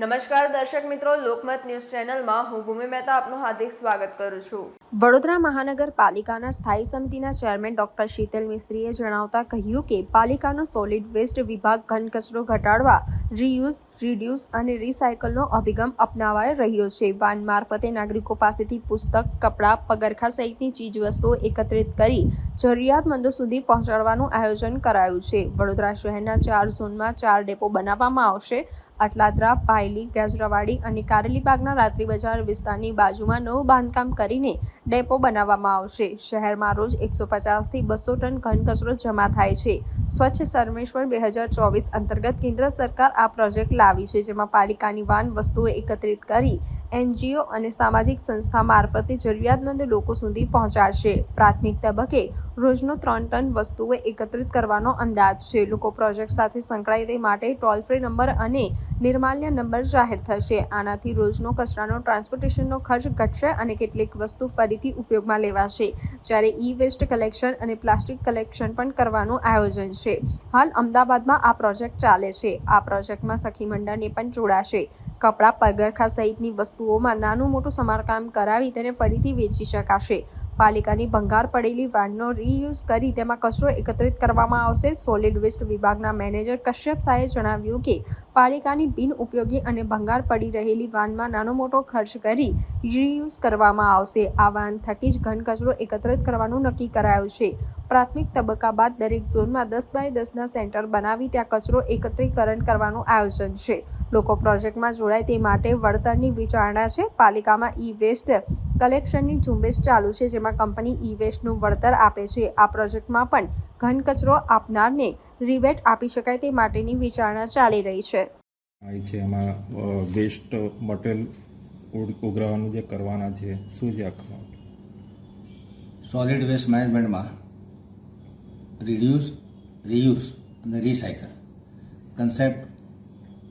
નમસ્કાર દર્શક મિત્રો, લોકમત ન્યૂઝ ચેનલમાં હું ભૂમિ મહેતા આપનું હાર્દિક સ્વાગત કરું છું। વડોદરા મહાનગરપાલિકાના સ્થાયી સમિતિના ચેરમેન ડોક્ટર શીતલ મિસ્ત્રીએ જણાવતા કહ્યું કે પાલિકાનો સોલિડ વેસ્ટ વિભાગ ઘન કચરો ઘટાડવા રીયુઝ, રીડ્યુસ અને રીસાયકલનો અભિગમ અપનાવાઈ રહ્યો છે। વાન મારફતે નાગરિકો પાસેથી પુસ્તક, કપડાં, પગરખાં સહિતની ચીજવસ્તુઓ એકત્રિત કરી જરૂરિયાતમંદો સુધી પહોંચાડવાનું આયોજન કરાયું છે। વડોદરા શહેરના 4 ઝોનમાં 4 ડેપો બનાવવામાં આવશે। અટલાદરા, પાયલી, ગાજરાવાડી અને કારેલીબાગના રાત્રિ બજાર વિસ્તારની બાજુમાં નવું બાંધકામ કરીને ડેપો બનાવવામાં આવશે। શહેરમાં રોજ 150 થી 200 ટન ઘન કચરો જમા થાય છે। સ્વચ્છ સર્વેક્ષણ 2024 અંતર્ગત કેન્દ્ર સરકાર આ પ્રોજેક્ટ લાવી છે, જેમાં પાલિકાની વાન વસ્તુઓ એકત્રિત કરી NGO અને સામાજિક સંસ્થા મારફતે જરૂરિયાતમંદ લોકો સુધી પહોંચાડશે। પ્રાથમિક તબક્કે રોજનો 3 ટન વસ્તુઓ એકત્રિત કરવાનો અંદાજ છે। લોકો પ્રોજેક્ટ સાથે સંકળાય તે માટે ટોલ ફ્રી નંબર અને નિર્માલ્ય નંબર જાહેર થશે। આનાથી રોજનો કચરાનો ટ્રાન્સપોર્ટેશનનો ખર્ચ ઘટશે અને કેટલીક વસ્તુ ફરીથી ઉપયોગમાં લેવાશે। જ્યારે ઈ-વેસ્ટ કલેક્શન અને પ્લાસ્ટિક કલેક્શન પણ કરવાનું આયોજન છે। હાલ અમદાવાદમાં આ પ્રોજેક્ટ ચાલે છે। આ પ્રોજેક્ટમાં સખી મંડળને પણ જોડાશે। કપડાં, પગરખાં સહિતની વસ્તુઓમાં નાનું મોટું સમારકામ કરાવી તેને ફરીથી વેચી શકાશે। પાલિકાની ભંગાર પડેલી વાનનો રીયુઝ કરી તેમાં કચરો એકત્રિત કરવામાં આવશે। સોલિડ વેસ્ટ વિભાગના મેનેજર કશ્યપ શાહે જણાવ્યું કે પાલિકાની બિનઉપયોગી અને ભંગાર પડી રહેલી વાનમાં નાનો મોટો ખર્ચ કરી રીયુઝ કરવામાં આવશે। આ વાન થકી જ ઘન કચરો એકત્રિત કરવાનું નક્કી કરાયું છે। પ્રાથમિક તબક્કા બાદ દરેક ઝોનમાં 10 બાય 10ના સેન્ટર બનાવી ત્યાં કચરો એકત્રીકરણ કરવાનું આયોજન છે। લોકો પ્રોજેક્ટમાં જોડાય તે માટે વળતરની વિચારણા છે। પાલિકામાં ઈ-વેસ્ટ કલેક્શનની ઝુંબેશ ચાલુ છે, જેમાં કંપની ઈ-વેસ્ટનું વળતર આપે છે। આ પ્રોજેક્ટમાં પણ ઘન કચરો આપનારને રિબેટ આપી શકાય તે માટેની વિચારણા ચાલી રહી છે। એમાં વેસ્ટ મટીરિયલ ઉઘરાવાનું જે કરવાના છે, શું છે આખા સોલિડ વેસ્ટ મેનેજમેન્ટમાં રિડ્યુસ, રીયુઝ અને રીસાયકલ કન્સેપ્ટ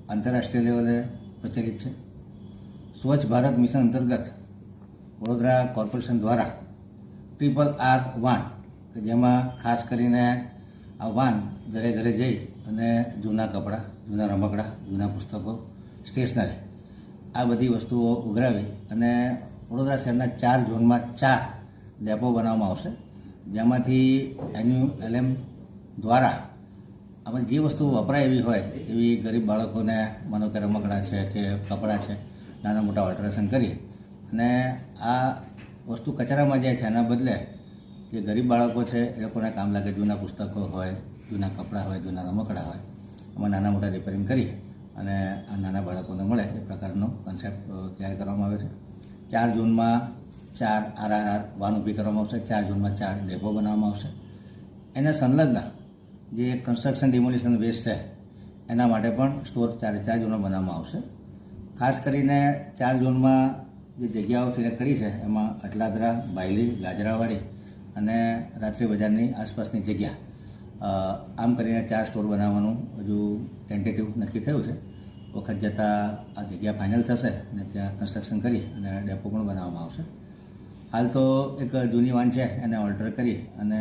આંતરરાષ્ટ્રીય લેવલે પ્રચલિત છે। સ્વચ્છ ભારત મિશન અંતર્ગત વડોદરા કોર્પોરેશન દ્વારા RRR વાન, કે જેમાં ખાસ કરીને આ વાન ઘરે ઘરે જઈ અને જૂના કપડાં, જૂના રમકડાં, જૂના પુસ્તકો, સ્ટેશનરી આ બધી વસ્તુઓ ઉઘરાવી અને વડોદરા શહેરના 4 ઝોનમાં 4 ડેપો બનાવવામાં આવશે, જેમાંથી NULM દ્વારા આમાં જે વસ્તુઓ વપરાય એવી હોય એવી ગરીબ બાળકોને માનો કે રમકડાં છે કે કપડાં છે, નાના મોટા ઓલ્ટરેશન કરી અને આ વસ્તુ કચરામાં જાય છે, એના બદલે જે ગરીબ બાળકો છે એ લોકોને કામ લાગે, જૂના પુસ્તકો હોય, જૂના કપડાં હોય, જૂના રમકડાં હોય, આમાં નાના મોટા રિપેરિંગ કરી અને આ નાના બાળકોને મળે એ પ્રકારનો કન્સેપ્ટ તૈયાર કરવામાં આવે છે। 4 ઝોનમાં 4 RRR વાન ઊભી કરવામાં આવશે। 4 ઝોનમાં 4 ડેપો બનાવવામાં આવશે। એને સંલગ્ન જે કન્સ્ટ્રક્શન ડિમોલિશન વેસ્ટ છે એના માટે પણ સ્ટોર 4 ઝોનમાં બનાવવામાં આવશે। ખાસ કરીને 4 ઝોનમાં જે જગ્યાઓ સિલેક્ટ કરી છે એમાં અટલાદરા, બાયલી, ગાજરાવાડી અને રાત્રિ બજારની આસપાસની જગ્યા, આમ કરીને 4 સ્ટોર બનાવવાનું હજુ ટેન્ટેટિવ નક્કી થયું છે। વખત જતાં આ જગ્યા ફાઇનલ થશે અને ત્યાં કન્સ્ટ્રક્શન કરી અને ડેપો પણ બનાવવામાં આવશે। હાલ તો એક જૂની વાન છે એને ઓલ્ટર કરી અને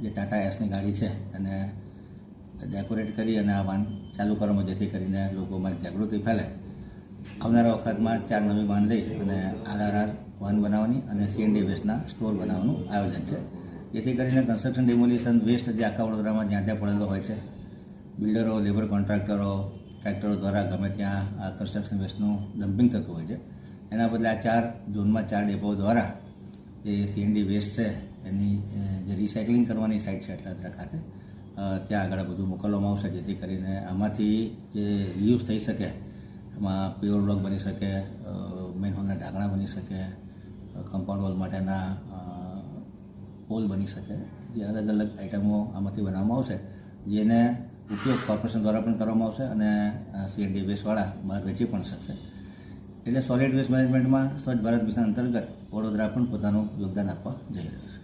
જે ટાટા એસની ગાડી છે એને ડેકોરેટ કરી અને આ વાન ચાલુ કરવામાં, જેથી કરીને લોકોમાં જાગૃતિ ફેલે। આવનારા વખતમાં 4 નવી વાન લઈ અને RRR વાન બનાવવાની અને CND વેસ્ટના સ્ટોર બનાવવાનું આયોજન છે, જેથી કરીને કન્સ્ટ્રક્શન ડિમોલિશન વેસ્ટ જે આખા વડોદરામાં જ્યાં ત્યાં પડેલો હોય છે, બિલ્ડરો, લેબર કોન્ટ્રાક્ટરો, ટ્રેક્ટરો દ્વારા ગમે ત્યાં આ કન્સ્ટ્રક્શન વેસ્ટનું ડમ્પિંગ થતું હોય છે, એના બદલે આ 4 ઝોનમાં 4 ડેપો દ્વારા જે CND વેસ્ટ છે એની જે રિસાયકલિંગ કરવાની સાઇટ છે અટલાદરા ખાતે, ત્યાં આગળ બધું મોકલવામાં આવશે, જેથી કરીને આમાંથી જે રીયુઝ થઈ શકે, એમાં પ્યોર બ્લોક બની શકે, મેન હોલના ઢાંકણા બની શકે, કમ્પાઉન્ડ વોલ માટેના પોલ બની શકે, જે અલગ અલગ આઇટમો આમાંથી બનાવવામાં આવશે, જેને ઉપયોગ કોર્પોરેશન દ્વારા પણ કરવામાં આવશે અને CND વેસ્ટવાળા બહાર વેચી પણ શકશે। એટલે સોલિડ વેસ્ટ મેનેજમેન્ટમાં સ્વચ્છ ભારત મિશન અંતર્ગત વડોદરા પણ પોતાનું યોગદાન આપવા જઈ રહ્યું છે।